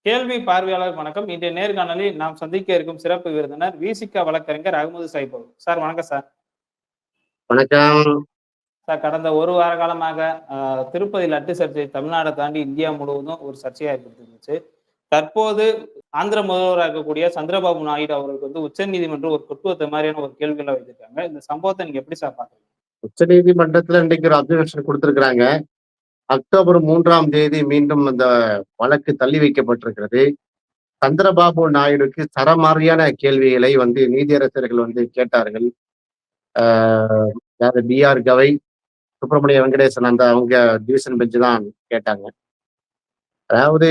கேள்வி பார்வையாளர் வணக்கம். இன்றைய நேர்காணலில் நாம் சந்திக்க இருக்கும் சிறப்பு விருந்தினர் விசிக வழக்கறிஞர் அகமது சாயிப் அவர்கள். சார் வணக்கம் சார். வணக்கம். சார் கடந்த ஒரு வார காலமாக திருப்பதி லட்டு சர்ச்சை தமிழ்நாட தாண்டி இந்தியா முழுவதும் ஒரு சர்ச்சையா ஏற்பட்டிருந்துச்சு. தற்போது ஆந்திர முதல்வராக இருக்கக்கூடிய சந்திரபாபு நாயுடு அவர்களுக்கு உச்சநீதிமன்றம் ஒரு குற்றத்தை மாதிரியான ஒரு கேள்விகளை வைத்திருக்காங்க. இந்த சம்பவத்தை நீங்க எப்படி சார் பாக்குறீங்க? உச்ச நீதிமன்றத்துல இன்றைக்கு ஒரு அப்சர்வேஷன் கொடுத்திருக்கிறாங்க. அக்டோபர் 3ஆம் தேதி மீண்டும் அந்த வழக்கு தள்ளி வைக்கப்பட்டிருக்கிறது. சந்திரபாபு நாயுடுக்கு சரமாரியான கேள்விகளை நீதியரசர்கள் கேட்டார்கள். பி.ஆர். கவை, சுப்பிரமணிய வெங்கடேசன் அவங்க டிவிஷன் பெஞ்ச் தான் கேட்டாங்க. அதாவது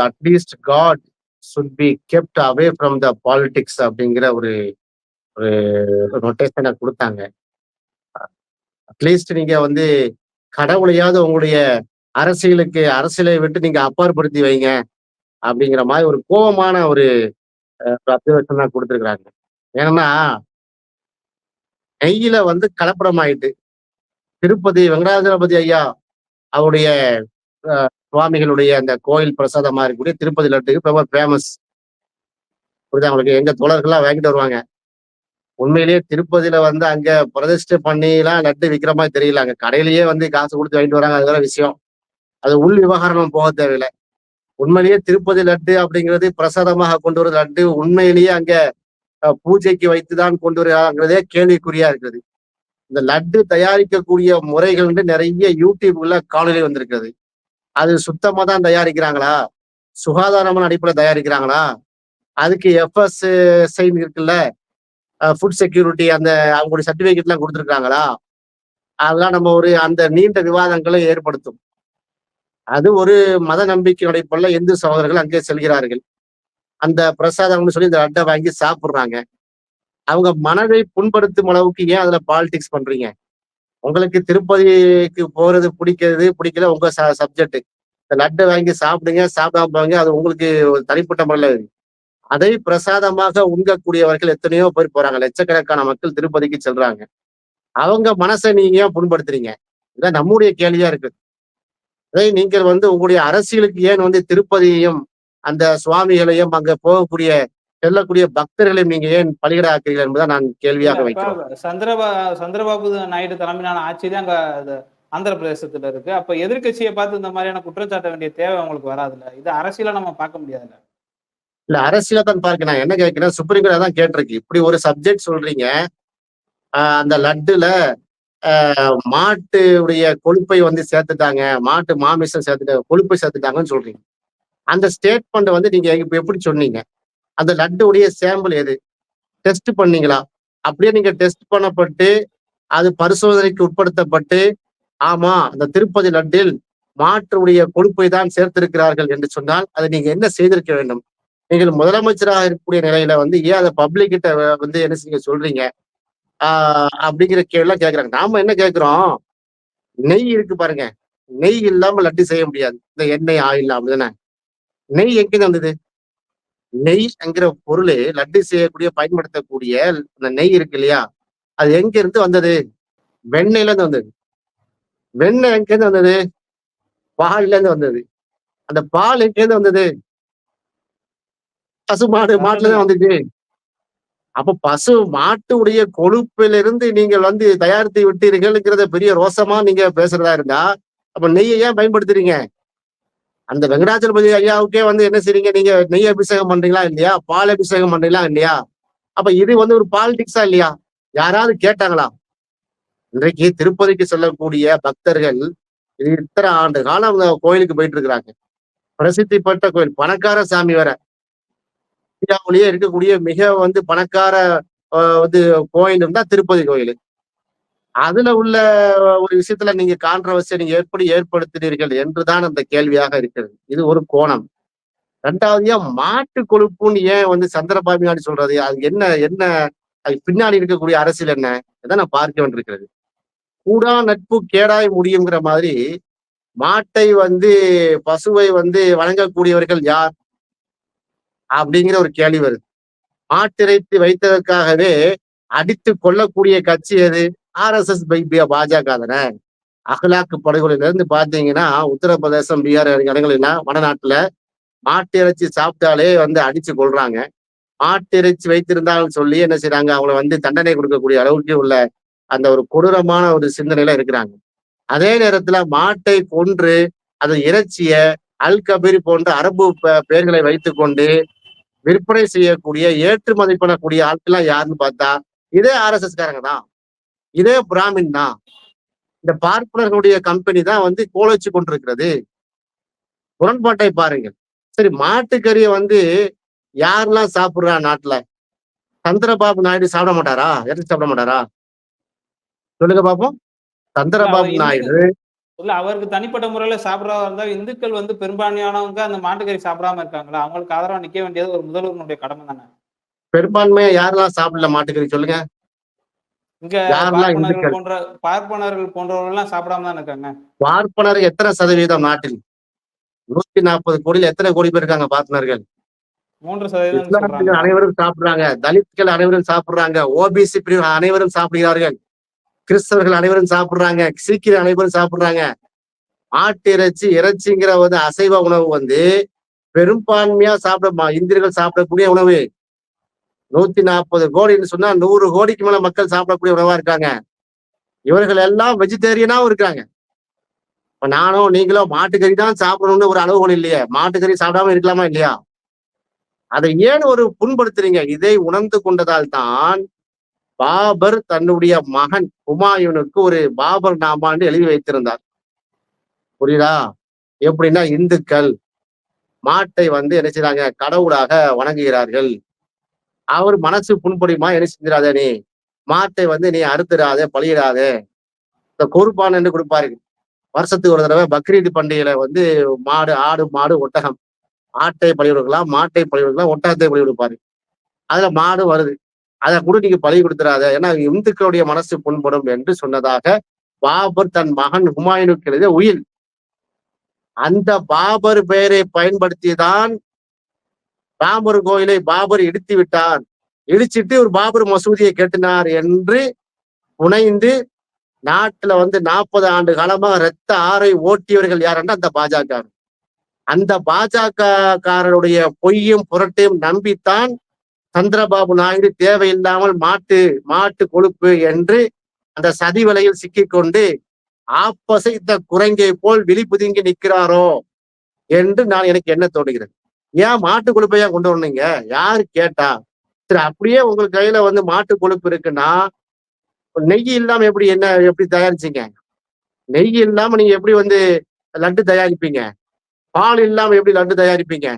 at least God should be kept away from the politics அப்படிங்கிற ஒரு நொட்டேஷனை கொடுத்தாங்க. அட்லீஸ்ட் நீங்க கடவுளையாவது உங்களுடைய அரசியலை விட்டு நீங்க அப்பாற்படுத்தி வைங்க அப்படிங்கிற மாதிரி ஒரு கோபமான ஒரு அப்சர்வேஷன் தான் கொடுத்துருக்குறாங்க. ஏன்னா நெய்யில கலப்படம் ஆயிட்டு திருப்பதி வெங்கடாஜலபதி ஐயா அவருடைய சுவாமிகளுடைய அந்த கோயில் பிரசாதமா இருக்கக்கூடிய திருப்பதி லட்டுக்கு ரொம்ப ஃபேமஸ். புரியுதா உங்களுக்கு? எங்க தோழர்கள்லாம் வாங்கிட்டு வருவாங்க. உண்மையிலேயே திருப்பதியில அங்க பிரதிஷ்டை பண்ணிலாம் லட்டு விற்கிற மாதிரி தெரியல. அங்க கடையிலேயே காசு கொடுத்து வாங்கிட்டு வராங்க. அது வேற விஷயம். அது உள் விவகாரம் போக தேவையில்லை. உண்மையிலேயே திருப்பதி லட்டு அப்படிங்கிறது பிரசாதமாக கொண்டு வர லட்டு உண்மையிலேயே அங்க பூஜைக்கு வைத்துதான் கொண்டு வருகிறதே கேள்விக்குறியா இருக்குது. இந்த லட்டு தயாரிக்கக்கூடிய முறைகள் நிறைய யூடியூப்ல காணொலி வந்திருக்கிறது. அது சுத்தமா தான் தயாரிக்கிறாங்களா? சுகாதாரமான அடிப்படையில் தயாரிக்கிறாங்களா? அதுக்கு FSSAI இருக்குல்ல, ஃபுட் செக்யூரிட்டி, அந்த அவங்களுடைய சர்டிபிகேட் எல்லாம் கொடுத்துருக்காங்களா? அதெல்லாம் நம்ம அந்த நீண்ட விவாதங்களை ஏற்படுத்தும். அது ஒரு மத நம்பிக்கை அடிப்படையில் இந்து சகோதரர்கள் அங்கே செல்கிறார்கள். அந்த பிரசாதம்னு சொல்லி இந்த லட்டை வாங்கி சாப்பிடுறாங்க. அவங்க மனதை புண்படுத்தும் அளவுக்கு ஏன் அதுல பாலிடிக்ஸ் பண்றீங்க? உங்களுக்கு திருப்பதிக்கு போறது பிடிக்கல, உங்க சப்ஜெக்ட். இந்த லட்டை வாங்கி சாப்பிடுங்க, சாப்பிடாம போங்க, அது உங்களுக்கு தனிப்பட்ட முறையில். அதை பிரசாதமாக உண்கக்கூடியவர்கள் எத்தனையோ பேர் போறாங்க. லட்சக்கணக்கான மக்கள் திருப்பதிக்கு செல்றாங்க. அவங்க மனசை நீங்க ஏன் புண்படுத்துறீங்க? இதான் நம்முடைய கேள்வியா இருக்கு. அதை நீங்கள் உங்களுடைய அரசியலுக்கு ஏன் திருப்பதியையும் அந்த சுவாமிகளையும் அங்க போகக்கூடிய செல்லக்கூடிய பக்தர்களையும் நீங்க ஏன் பலிகடா ஆக்குறீர்கள் என்பதை நான் கேள்வியாக வைக்கிறேன். சந்திரபாபு நாயுடு தலைமையிலான ஆட்சி தான் அங்க ஆந்திர பிரதேசத்துல இருக்கு. அப்ப எதிர்கட்சியை பார்த்து இந்த மாதிரியான குற்றச்சாட்ட வேண்டிய தேவை அவங்களுக்கு வராதுல்ல? இது அரசியல நம்ம பார்க்க முடியாதுல்ல? இல்ல, அரசியல தான் பார்க்க. நான் என்ன கேட்கிறேன், சுப்ரீம் கோர்ட் தான் கேட்டிருக்கு. இப்படி ஒரு சப்ஜெக்ட் சொல்றீங்க, அந்த லட்டுல மாட்டுடைய கொழுப்பை சேர்த்துட்டாங்க, மாட்டு மாமிசம் சேர்த்துட்டாங்க, கொழுப்பை சேர்த்துட்டாங்கன்னு சொல்றீங்க. அந்த ஸ்டேட்மெண்ட் நீங்க இப்ப எப்படி சொன்னீங்க? அந்த லட்டுடைய சாம்பிள் எது? டெஸ்ட் பண்ணீங்களா? அப்படியே நீங்க டெஸ்ட் பண்ணப்பட்டு அது பரிசோதனைக்கு உட்படுத்தப்பட்டு, ஆமா அந்த திருப்பதி லட்டில் மாட்டுடைய கொழுப்பை தான் சேர்த்திருக்கிறார்கள் என்று சொன்னால் அதை நீங்க என்ன செய்திருக்க வேண்டும்? நீங்கள் முதலமைச்சராக இருக்கக்கூடிய நிலையில ஏன் அதை பப்ளிக் கிட்ட என்ன நீங்க சொல்றீங்க அப்படிங்கிற கேள்விலாம் கேட்கறாங்க. நாம என்ன கேட்கிறோம்? நெய் இருக்கு பாருங்க, நெய் இல்லாம லட்டு செய்ய முடியாது. இந்த எண்ணெய் ஆயில் அப்படிதானே? நெய் எங்கிருந்து வந்தது? நெய் என்கிற பொருள் லட்டு செய்யக்கூடிய பயன்படுத்தக்கூடிய அந்த நெய் இருக்கு இல்லையா, அது எங்க இருந்து வந்தது? வெண்ணெய்ல இருந்து வந்தது. வெண்ணெய் எங்கிருந்து வந்தது? பால்ல இருந்து வந்தது. அந்த பால் எங்கிருந்து வந்தது? மாட்டுல தான் வந்துச்சு. அப்ப மாட்டுடைய கொழுப்பிலிருந்து நீங்கள் தயாரித்து விட்டீர்கள்ங்கிறத பெரிய ரோசமா நீங்க பேசுறதா இருந்தா, அப்ப நெய்யை ஏன் பயன்படுத்துறீங்க? அந்த வெங்கடாச்சலபதி ஐயாவுக்கே என்ன செய்றீங்க? நீங்க நெய் அபிஷேகம் பண்றீங்களா இல்லையா? பால் அபிஷேகம் பண்றீங்களா இல்லையா? அப்ப இது ஒரு பாலிடிக்ஸா இல்லையா? யாராவது கேட்டாங்களா? இன்றைக்கு திருப்பதிக்கு செல்லக்கூடிய பக்தர்கள் இது இத்தனை ஆண்டு காலம் கோயிலுக்கு போயிட்டு இருக்கிறாங்க. பிரசித்தி பெற்ற கோயில், பணக்கார சாமி வேற. இந்தியாவிலேயே இருக்கக்கூடிய மிக பணக்கார கோயில் தான் திருப்பதி கோயில். அதுல உள்ள ஒரு விஷயத்துல நீங்க கான்ட்ரவர்சியை நீங்க எப்படி ஏற்படுத்தினீர்கள் என்றுதான் அந்த கேள்வியாக இருக்கிறது. இது ஒரு கோணம். ரெண்டாவதுயா, மாட்டு கொழுப்புன்னு ஏன் சந்திரபாபு நாயுடு சொல்றது? அது என்ன என்ன அது பின்னாடி இருக்கக்கூடிய அரசியல் என்ன? இதான் நான் பார்க்க வேண்டியிருக்கிறது. கூடா நட்பு கேடாய் முடியுங்கிற மாதிரி மாட்டை பசுவை வணங்கக்கூடியவர்கள் யார் அப்படிங்கிற ஒரு கேள்வி வருது. மாட்டிறைத்து வைத்ததற்காகவே அடித்து கொள்ளக்கூடிய கட்சி எது? RSS பாஜக தானே. அகலாக்கு படுகொலையில இருந்து பாத்தீங்கன்னா உத்தரப்பிரதேசம், பீகார் இடங்கள்ல வடநாட்டுல மாட்டு இறைச்சி சாப்பிட்டாலே வந்து அடிச்சு கொள்றாங்க. மாட்டு இறைச்சி வைத்திருந்தாலும் சொல்லி என்ன செய்றாங்க, அவங்கள வந்து தண்டனை கொடுக்கக்கூடிய அளவுக்கு உள்ள அந்த ஒரு கொடூரமான ஒரு சிந்தனையில இருக்கிறாங்க. அதே நேரத்துல மாட்டை கொன்று அது இறைச்சிய அல் கபீர் போன்ற அரபு பெயர்களை வைத்துக்கொண்டு விற்பனை செய்யக்கூடிய ஏற்றுமதி பண்ணக்கூடிய ஆட்கள்லாம் யாருன்னு பார்த்தா இதே ஆர்எஸ்எஸ் காரங்க தான், இதே பிராமின் தான். இந்த பார்ப்பனர்களுடைய கம்பெனி தான் வந்து கோலோச்சு கொண்டிருக்கிறது. முரண்பாட்டை பாருங்கள். சரி, மாட்டுக்கறியை வந்து யாரெல்லாம் சாப்பிடுறா நாட்டுல? சந்திரபாபு நாயுடு சாப்பிட மாட்டாரா? எடுத்து சாப்பிட மாட்டாரா? சொல்லுங்க பாப்போம். இல்ல அவர் சந்திரபாபு இந்து நாயுடு இல்ல அவருக்கு தனிப்பட்ட முறையில சாப்பிடுறதா இருந்தா, இந்துக்கள் வந்து பெரும்பான்மையானவங்க அந்த மாட்டுக்கறி சாப்பிடாம இருக்காங்களா? அவங்களுக்கு ஆதரவா நிக்க வேண்டியது ஒரு முதல்வருடைய கடமை தானே! பெரும்பான்மையா யாரெல்லாம் சாப்பிடல மாட்டுக்கறி சொல்லுங்க? இங்க யாரெல்லாம் இந்துக்கள்? பார்ப்பனர்கள் போன்றவர்கள்லாம் சாப்பிடாம தானே இருக்காங்க. பார்ப்பனர் எத்தனை சதவீதம் நாட்டில்? 140 கோடியில எத்தனை கோடி பேர் இருக்காங்க பார்ப்பனர்கள்? 3% சொல்றாங்க. இஸ்லாமியர்கள் அனைவரும் சாப்பிடுறாங்க, தலித்கள் அனைவரும் சாப்பிடுறாங்க, ஓபிசி பிரிவு அனைவரும் சாப்பிடுகிறார்கள், கிறிஸ்தவர்கள் அனைவரும் சாப்பிடுறாங்க, சீக்கியர் அனைவரும் சாப்பிடுறாங்க. ஆட்டு இறைச்சி இறைச்சிங்கிற வந்து அசைவ உணவு வந்து பெரும்பான்மையா இந்தியர்கள் சாப்பிடக்கூடிய உணவு. 140 கோடின்னு சொன்னா 100 கோடிக்கு மேல மக்கள் சாப்பிடக்கூடிய உணவா இருக்காங்க. இவர்கள் எல்லாம் வெஜிடேரியனாவும் இருக்காங்க. இப்ப நானும் நீங்களும் மாட்டுக்கறி தான் சாப்பிடணும்னு ஒரு அளவுகோல் இல்லையே. மாட்டுக்கறி சாப்பிடாம இருக்கலாமா இல்லையா? அதை ஏன் ஒரு புண்படுத்துறீங்க? இதை உணர்ந்து கொண்டதால் தான் பாபர் தன்னுடைய மகன் ஹுமாயூனுக்கு ஒரு பாபர் நாமான்னு எழுதி வைத்திருந்தார். புரியுதா? எப்படின்னா இந்துக்கள் மாட்டை வந்து என்ன செய்றாங்க, கடவுளாக வணங்குகிறார்கள். அவர் மனசு புண்படுமா, என்ன செஞ்சிடாத நீ மாட்டை வந்து நீ அறுத்துடாத, பலியிடாத. இந்த குர்பான்னு கொடுப்பாரு. வருஷத்துக்கு ஒரு தடவை பக்ரீத் பண்டிகையில வந்து மாடு, ஆடு, மாடு, ஒட்டகம். ஆட்டை பலி கொடுக்கலாம், மாட்டை பலி கொடுக்கலாம், ஒட்டகத்தை பலி கொடுப்பாரு. அதுல மாடு வருது. அதை கூட நீங்க பலி கொடுத்துடாத, ஏன்னா இந்துக்களுடைய மனசு புண்படும் என்று சொன்னதாக பாபர் தன் மகன் ஹுமாயூனுக்கு எழுதிய உயில். அந்த பாபர் பெயரை பயன்படுத்திதான் ராமர் கோயிலை பாபர் இடித்து விட்டார், இடிச்சிட்டு ஒரு பாபர் மசூதியை கட்டினார் என்று புனைந்து நாட்டுல வந்து 40 ஆண்டு காலமா ரத்த ஆறை ஓட்டியவர்கள் யாருன்னா அந்த பாஜக. அந்த பாஜக காரருடைய பொய்யும் புரட்டையும் நம்பித்தான் சந்திரபாபு நாயுடு தேவையில்லாமல் மாட்டு கொழுப்பு என்று அந்த சதி வலையில் சிக்கிக்கொண்டு ஆப்பசைத்த குரங்கை போல் விழிப்புதுங்கி நிற்கிறாரோ என்று எனக்கு என்ன தோணுகிறது. ஏன் மாட்டு கொழுப்பையா கொண்டு வரணுங்க? யாரு கேட்டா? சரி, அப்படியே உங்களுக்கு கையில வந்து மாட்டு கொழுப்பு இருக்குன்னா நெய் இல்லாம எப்படி தயாரிச்சீங்க? நெய் இல்லாம நீங்க எப்படி வந்து லட்டு தயாரிப்பீங்க? பால் இல்லாம எப்படி லட்டு தயாரிப்பீங்க?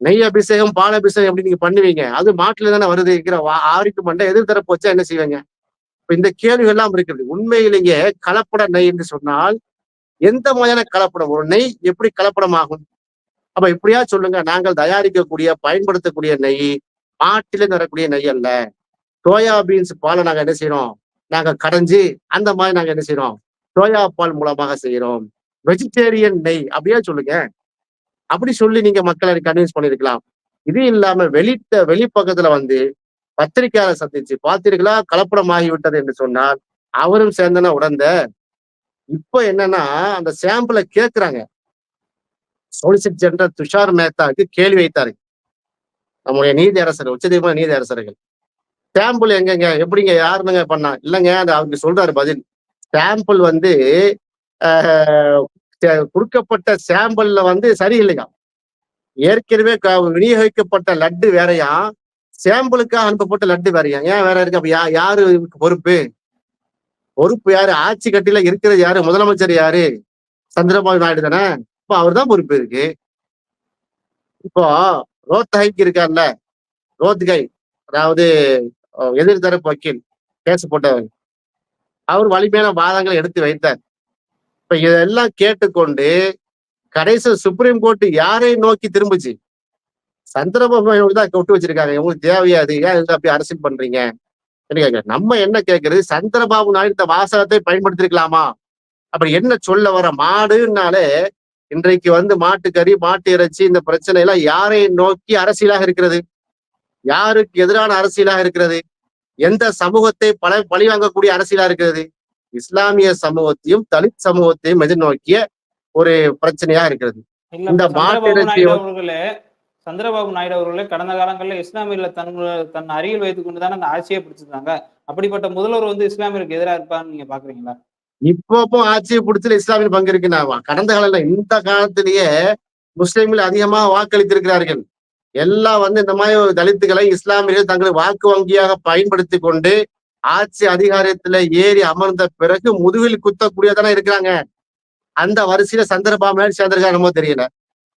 நெய் அபிஷேகம், பால் அபிஷேகம் எப்படி நீங்க பண்ணுவீங்க? அது மாட்டுல தானே வருதுங்கிற ஆருக்கு மண்டை எதிர்த்தரப்பு வச்சா என்ன செய்வீங்க? இப்ப இந்த கேள்விகள் எல்லாம் இருக்குது. உண்மையிலேயே கலப்பட நெய் என்று சொன்னால் எந்த மாதிரியான கலப்படம்? ஒரு நெய் எப்படி கலப்படம் ஆகும்? அப்ப இப்படியா சொல்லுங்க. நாங்கள் தயாரிக்கக்கூடிய பயன்படுத்தக்கூடிய நெய் மாட்டிலிருந்து வரக்கூடிய நெய் அல்ல. சோயா பீன்ஸ் பாலை நாங்க என்ன செய்யறோம்? நாங்க கடைஞ்சு அந்த மாதிரி நாங்க என்ன செய்யறோம்? சோயா பால் மூலமாக செய்யறோம். வெஜிடேரியன் நெய் அப்படியே சொல்லுங்க. அப்படி சொல்லி நீங்க மக்களை கன்வின்ஸ் பண்ணிருக்கலாம். இது இல்லாம வெளிப்பக்கத்துல வந்து பத்திரிகையாளர் சந்திச்சு பார்த்தீர்களா கலப்படம் ஆகிவிட்டது என்று சொன்னால் அவரும் சேர்ந்தன உடந்த. இப்ப என்னன்னா அந்த சாம்பிளை கேட்கிறாங்க. சொலிசிட்டர் ஜெனரல் துஷார் மேத்தாவுக்கு கேள்வி வைத்தாரு நம்முடைய நீதியரசர்கள், உச்சநீதிமன்ற நீதியரசர்கள். சாம்பிள் எங்கங்க, எப்படிங்க, யாருங்க பண்ணா? இல்லைங்க, அவருக்கு சொல்றாரு பதில். சாம்பிள் வந்து கொடுக்கப்பட்ட சாம்பிள்ல வந்து சரியில்லையா, ஏற்கனவே விநியோகிக்கப்பட்ட லட்டு வேறையா, சாம்பிளுக்காக அனுப்பப்பட்ட லட்டு வேறையா, ஏன் வேற இருக்கு? அப்ப யாரு பொறுப்பு? பொறுப்பு யாரு? ஆட்சி கட்டில இருக்கிறது யாரு? முதலமைச்சர் யாரு? சந்திரபாபு நாயுடு தானே. இப்போ அவர் தான் பொறுப்பு இருக்கு. இப்போ ரோத்தகைக்கு இருக்கார்ல, ரோத்கை, அதாவது எதிர்த்தரப்பு வக்கீல், கேஸ் போட்டவர், அவர் வலிமையான வாதங்களை எடுத்து வைத்தார். இப்ப இதெல்லாம் கேட்டுக்கொண்டு கடைசி சுப்ரீம் கோர்ட் யாரை நோக்கி திரும்பிச்சு? சந்திரபாபு நாயுடு தான் விட்டு வச்சிருக்காங்க. உங்களுக்கு தேவையாது, ஏன் அப்படி அரசியல் பண்றீங்க? நம்ம என்ன கேட்கறது, சந்திரபாபு நாயுடு இந்த வாசகத்தை பயன்படுத்திருக்கலாமா? அப்படி என்ன சொல்ல வர? மாடுனாலே இன்றைக்கு வந்து மாட்டுக்கறி, மாட்டு இறைச்சி, இந்த பிரச்சனை எல்லாம் யாரை நோக்கி அரசியலாக இருக்கிறது? யாருக்கு எதிரான அரசியலாக இருக்கிறது? எந்த சமூகத்தை பழி வாங்கக்கூடிய அரசியலா இருக்கிறது? இஸ்லாமிய சமூகத்தையும் தலித் சமூகத்தையும் எதிர்நோக்கிய ஒரு பிரச்சனையா இருக்கிறது. இல்ல இந்த இப்ப மாட்டு சந்திரபாபு இறைச்சியை நாயுடு அவர்களே கடந்த காலங்கள்ல இஸ்லாமியர்ல தன் அருகில் வைத்துக் கொண்டு தானே அந்த ஆட்சியே பிடிச்சிருந்தாங்க. அப்படிப்பட்ட முதல்வர் வந்து இஸ்லாமியருக்கு எதிரா இருப்பான்னு நீங்க பார்க்குறீங்களா? இப்போ ஆட்சியை பிடிச்சல இஸ்லாமிய பங்கு இருக்குன்னா கடந்த காலம் இல்ல, இந்த காலத்திலேயே முஸ்லிம்கள் அதிகமா வாக்களித்திருக்கிறார்கள். எல்லாம் வந்து இந்த மாதிரி ஒரு தலித்துகளை இஸ்லாமியர்கள் தங்கள் வாக்கு வங்கியாக பயன்படுத்தி கொண்டு ஆட்சி அதிகாரத்துல ஏறி அமர்ந்த பிறகு முதுகில் குத்தக்கூடியதானே இருக்கிறாங்க. அந்த வரிசையில சந்திரபாபு நாயுடு சேர்ந்திருக்காரு, என்னமோ தெரியல.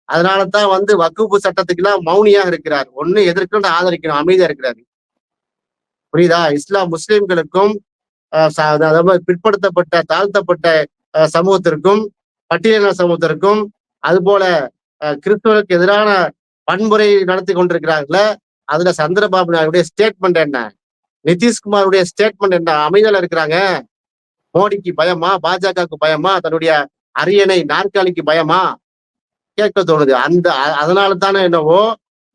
அதனாலதான் வந்து வக்குப்பு சட்டத்துக்கு எல்லாம் மௌனியாக இருக்கிறார். ஒண்ணு எதிர்க்கணும், ஆதரிக்கணும், அமைதியா இருக்கிறாரு. புரியுதா? இஸ்லாம் முஸ்லிம்களுக்கும் அதாவது பிற்படுத்தப்பட்ட தாழ்த்தப்பட்ட சமூகத்திற்கும் பட்டியலின சமூகத்திற்கும் அதுபோல கிறிஸ்துவருக்கு எதிரான வன்முறை நடத்தி கொண்டிருக்கிறார்கள. அதுல சந்திரபாபு நாயுடைய ஸ்டேட்மெண்ட் என்ன, நிதிஷ்குமாருடைய ஸ்டேட்மெண்ட் என்ன? அமைதியில இருக்கிறாங்க. மோடிக்கு பயமா, பாஜகவுக்கு பயமா, தன்னுடைய அரியணை நாற்காலிக்கு பயமா கேட்க தோணுது. அதனால தானே என்னவோ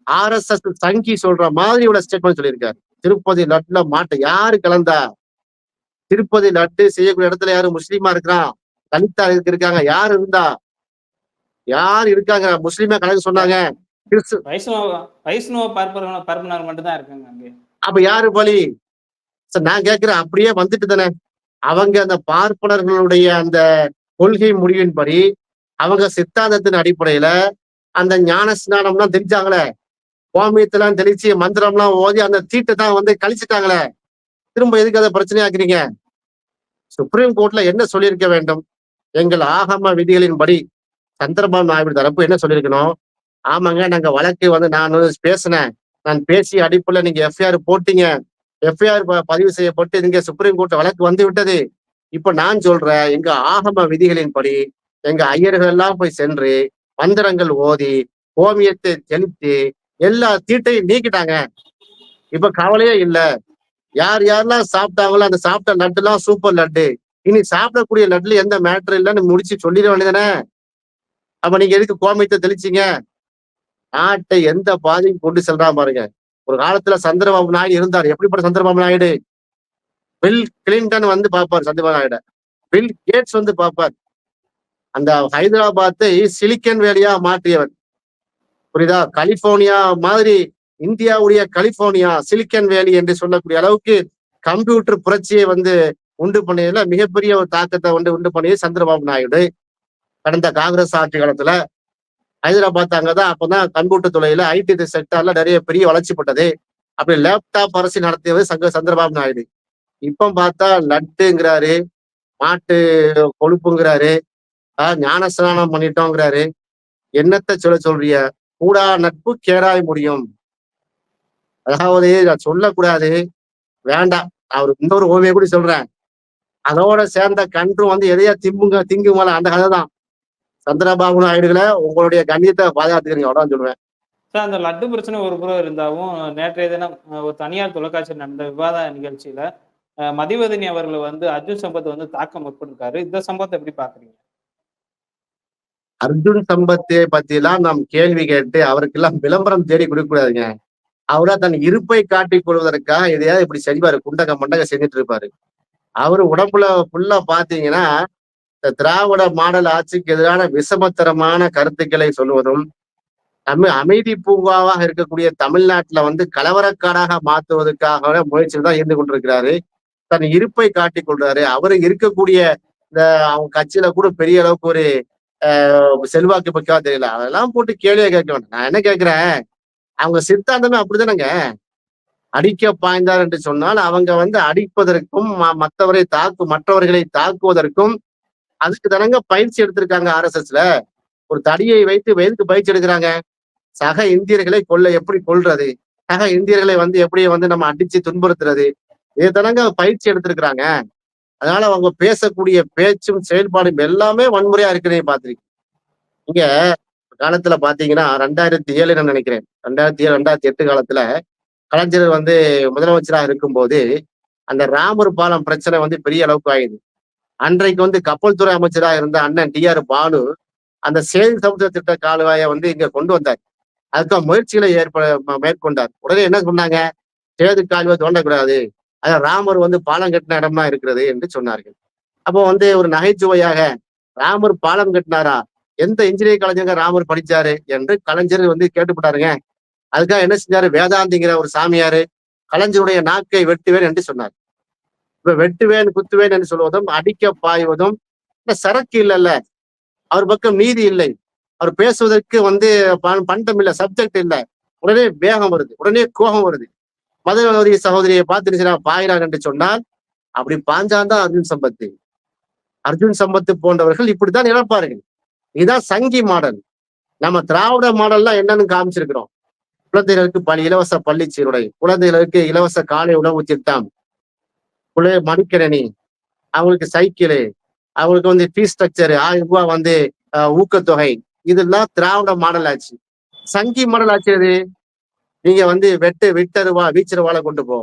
RSS சங்கி சொல்ற மாதிரி இவ்வளவு ஸ்டேட்மெண்ட் சொல்லியிருக்காரு. திருப்பதி லட்டுல மாட்ட யாரு கலந்தா? திருப்பதி லட்டு செய்யக்கூடிய இடத்துல யாரு முஸ்லீமா இருக்கிறான், தலித்தா இருக்காங்க, யாரு இருந்தா, யாரு இருக்காங்க முஸ்லீமா கலந்து சொன்னாங்க? கிறிஸ்து வைஷ்ணவ வைஷ்ணவ பார்ப்பனர் மட்டும் தான் இருக்காங்க அங்கே. அப்ப யாரு பலி? நான் கேட்கிறேன், அப்படியே வந்துட்டு தானே அவங்க அந்த பார்ப்பனர்களுடைய அந்த கொள்கை முடிவின்படி அவங்க சித்தாந்தத்தின் அடிப்படையில அந்த ஞான ஸ்நானம்லாம் தெரிஞ்சாங்களே, கோமியத்தெல்லாம் தெளிச்சு மந்திரம்லாம் ஓதி அந்த தீட்டை தான் வந்து கழிச்சுட்டாங்களே. திரும்ப எதுக்கு அதை பிரச்சனையாக்குறீங்க? சுப்ரீம் கோர்ட்ல என்ன சொல்லியிருக்க வேண்டும்? எங்கள் ஆகம விதிகளின்படி சந்திரபாபு நாயுடு தரப்பு என்ன சொல்லியிருக்கணும்? ஆமாங்க, நாங்க வழக்கு வந்து நான் பேசினேன், நான் பேசிய அடிப்படையில் நீங்க எஃப்ஐஆர் போட்டீங்க, எஃப்ஐஆர் பதிவு செய்யப்பட்டு இங்க சுப்ரீம் கோர்ட் வழக்கு வந்து விட்டது. இப்ப நான் சொல்றேன், எங்க ஆகம விதிகளின்படி எங்க ஐயர்கள் எல்லாம் போய் சென்று மந்திரங்கள் ஓதி கோமியத்தை தெளித்து எல்லா தீட்டையும் நீக்கிட்டாங்க. இப்ப கவலையே இல்ல. யார் யாரெல்லாம் சாப்பிட்டாங்களோ அந்த சாப்பிட்ட லட்டு எல்லாம் சூப்பர் லட்டு. இனி சாப்பிடக்கூடிய லட்டுல எந்த மேட்டர் இல்லைன்னு முடிச்சு சொல்லிட வேண்டியதானே. அப்ப நீங்க எதுக்கு கோமியத்தை தெளிச்சீங்க? நாட்டை எந்த பாதைக்கு கொண்டு செல்றா பாருங்க. ஒரு காலத்துல சந்திரபாபு நாயுடு இருந்தார். எப்படிப்பட்ட சந்திரபாபு நாயுடு? பில் கிளின்டன் வந்து பார்ப்பார் சந்திரபாபு நாயுடு. பில் கேட்ஸ் வந்து பார்ப்பார். அந்த ஹைதராபாத்தை சிலிக்கன் வேலியா மாற்றியவர். புரியுதா? கலிபோர்னியா மாதிரி இந்தியாவுடைய கலிபோர்னியா சிலிக்கன் வேலி என்று சொல்லக்கூடிய அளவுக்கு கம்ப்யூட்டர் புரட்சியை வந்து உண்டு பண்ணியதுல மிகப்பெரிய ஒரு தாக்கத்தை உண்டு பண்ணியது சந்திரபாபு நாயுடு. கடந்த காங்கிரஸ் ஆட்சி காலத்துல ஹைதராபாத் அங்கதான் அப்பதான் கம்ப்யூட்டர் துறையில ஐடி செக்டர்ல நிறைய பெரிய வளர்ச்சி பட்டது. அப்படி லேப்டாப் அரசு நடத்தியது சந்திரபாபு நாயுடு. இப்ப பார்த்தா லட்டுங்கிறாரு, மாட்டு கொழுப்புங்கிறாரு, ஞான ஸ்நானம் பண்ணிட்டோங்கிறாரு. என்னத்த சொல்றிய? கூடா நட்பு கேடாய் முடியும். அதாவது நான் சொல்லக்கூடாது, வேண்டாம். அவரு இன்னொரு ஓவிய கூட சொல்றேன். அதோட சேர்ந்த கன்றும் வந்து எதையா திங்குமல அந்த கதை தான். சந்திரபாபு நாயுடுகளை உங்களுடைய கண்ணியத்தை பாதுகாத்துக்கிறீங்க, அவ்வளவுதான் சொல்லுவேன். சார் அந்த லட்டு பிரச்சனை ஒரு புறம் இருந்தாலும் நேற்றைய தினம் ஒரு தனியார் தொலைக்காட்சி நடந்த விவாத நிகழ்ச்சியில மதிவதனி அவர்கள் வந்து அர்ஜுன் சம்பத் வந்து தாக்க முற்பட்டிருக்காரு. இந்த சம்பவத்தை எப்படி பாக்குறீங்க? அர்ஜுன் சம்பத்தை பத்தி எல்லாம் நாம் கேள்வி கேட்டு அவருக்கெல்லாம் விளம்பரம் தேடி கொடுக்க கூடாதுங்க. அவரா தன் இருப்பை காட்டிக் கொள்வதற்காக எதையாவது இப்படி செய்வாரு, குண்டக மண்டக செஞ்சுட்டு இருப்பாரு. அவரு உடம்புல ஃபுல்லா பாத்தீங்கன்னா இந்த திராவிட மாடல் ஆட்சிக்கு எதிரான விஷமத்தரமான கருத்துக்களை சொல்லுவதும், அமைதி பூங்காவாக இருக்கக்கூடிய தமிழ்நாட்டுல வந்து கலவரக்காடாக மாத்துவதற்காக முயற்சியில் தான் இருந்து கொண்டிருக்கிறாரு. தன் இருப்பை காட்டிக் கொள்றாரு. அவரு இருக்கக்கூடிய இந்த அவங்க கட்சியில கூட பெரிய அளவுக்கு ஒரு செல்வாக்கு பக்கா தெரியல. அதெல்லாம் போட்டு கேள்வியா கேட்க வேண்டாம். நான் என்ன கேட்கிறேன், அவங்க சித்தாந்தமே அப்படித்தானங்க. அடிக்க பாய்ந்தார் என்று சொன்னால் அவங்க வந்து அடிப்பதற்கும் மற்றவர்களை தாக்குவதற்கும் அதுக்கு தானங்க பயிற்சி எடுத்திருக்காங்க. RSSல ஒரு தடியை வைத்து எதுக்கு பயிற்சி எடுக்கிறாங்க? சக இந்தியர்களை எப்படி கொல்றது, சக இந்தியர்களை வந்து எப்படி வந்து நம்ம அடிச்சு துன்புறுத்துறது, இது தானங்க பயிற்சி எடுத்திருக்கிறாங்க. அதனால அவங்க பேசக்கூடிய பேச்சும் செயல்பாடும் எல்லாமே வன்முறையா இருக்குன்னு பாத்திருக்கீங்க. இங்க காலத்துல பாத்தீங்கன்னா 2007 நினைக்கிறேன், 2007 2008 காலத்துல கலைஞர் வந்து முதலமைச்சராக இருக்கும்போது அந்த ராமர் பாலம் பிரச்சனை வந்து பெரிய அளவுக்கு ஆயுது. அன்றைக்கு வந்து கப்பல் துறை அமைச்சராக இருந்த அண்ணன் DR பாலு அந்த சேது சமுத்திர திட்ட கால்வாயை வந்து இங்க கொண்டு வந்தார். அதுக்காக முயற்சிகளை மேற்கொண்டார். உடனே என்ன சொன்னாங்க? சேது கால்வாய் தோண்டக்கூடாது, அதான் ராமர் வந்து பாலம் கட்டின இடமா இருக்கிறது என்று சொன்னார்கள். அப்போ வந்து ஒரு நகைச்சுவையாக ராமர் பாலம் கட்டினாரா, எந்த இன்ஜினியரிங் காலேஜுங்க ராமர் படிச்சாரு என்று கலைஞர் வந்து கேட்டுப்பட்டாருங்க. அதுக்காக என்ன செஞ்சாரு? வேதாந்திங்கிற ஒரு சாமியாரு கலைஞருடைய நாக்கை வெட்டுவேன் என்று சொன்னார். இப்ப வெட்டுவேன் குத்துவேன் என்று சொல்வதும் அடிக்க பாய்வதும் சரக்கு இல்லைல்ல, அவர் பக்கம் நீதி இல்லை, அவர் பேசுவதற்கு வந்து பண்டம் இல்ல, சப்ஜெக்ட் இல்ல, உடனே வேகம் வருது, உடனே கோபம் வருது. மதுரவதி சகோதரியை பார்த்து பாயிறார் என்று சொன்னால் அப்படி பாஞ்சான்தான் அர்ஜுன் சம்பத்து. அர்ஜுன் சம்பத்து போன்றவர்கள் இப்படித்தான் இழப்பார்கள். இதுதான் சங்கி மாடல். நம்ம திராவிட மாடல்லாம் என்னன்னு காமிச்சிருக்கிறோம். குழந்தைகளுக்கு இலவச பள்ளி சீருடை, குழந்தைகளுக்கு இலவச காலை உணவு திட்டம், மடிக்கணினி, அவங்களுக்கு சைக்கிள், அவங்களுக்கு வந்து ஃபீஸ் ஸ்ட்ரக்சர் 1000 ரூபாய் வந்து ஊக்கத்தொகை, இதெல்லாம் திராவிட மாடல் ஆச்சு. சங்கி மாடல் ஆச்சு அது. நீங்க வந்து விட்டருவா வீச்சருவால கொண்டு போ,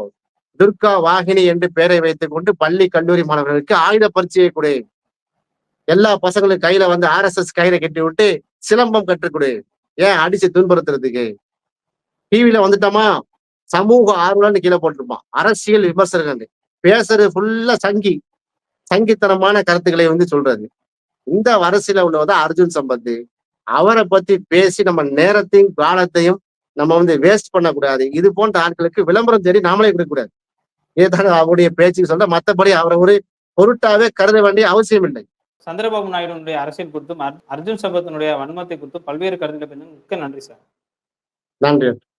துர்கா வாகினி என்று பெயரை வைத்துக் கொண்டு பள்ளி கல்லூரி மாணவர்களுக்கு ஆயுத பரீட்சையை கொடு, எல்லா பசங்களும் கையில வந்து RSS கயிறை கட்டி விட்டு சிலம்பம் கற்றுக் கொடு, ஏன் அடிச்சு துன்புறுத்துறதுக்கு. டிவியில வந்துட்டோமா சமூக ஆர்வலன்னு கீழே போட்டிருப்பான், அரசியல் விமர்சகர்கள் பேசுறது ஃபுல்லா சங்கித்தனமான கருத்துக்களை வந்து சொல்றது. இந்த அரசியல உள்ளதான் அர்ஜுன் சம்பத்து. அவரை பத்தி பேசி நம்ம நேரத்தையும் காலத்தையும் நம்ம வந்து வேஸ்ட் பண்ணக்கூடாது. இது போன்ற ஆட்களுக்கு விளம்பரம் தேடி நாமளே கொடுக்கக்கூடாது. இதுதான் அவருடைய பேச்சுக்கு சொல்ற. மற்றபடி அவரை ஒரு பொருட்டாவே கருத வேண்டிய அவசியம் இல்லை. சந்திரபாபு நாயுடுனுடைய அரசியல் குறித்தும் அர்ஜுன் சம்பத்தினுடைய வன்மத்தை குறித்தும் பல்வேறு கருத்துக்களை மிக்க நன்றி சார். நன்றி.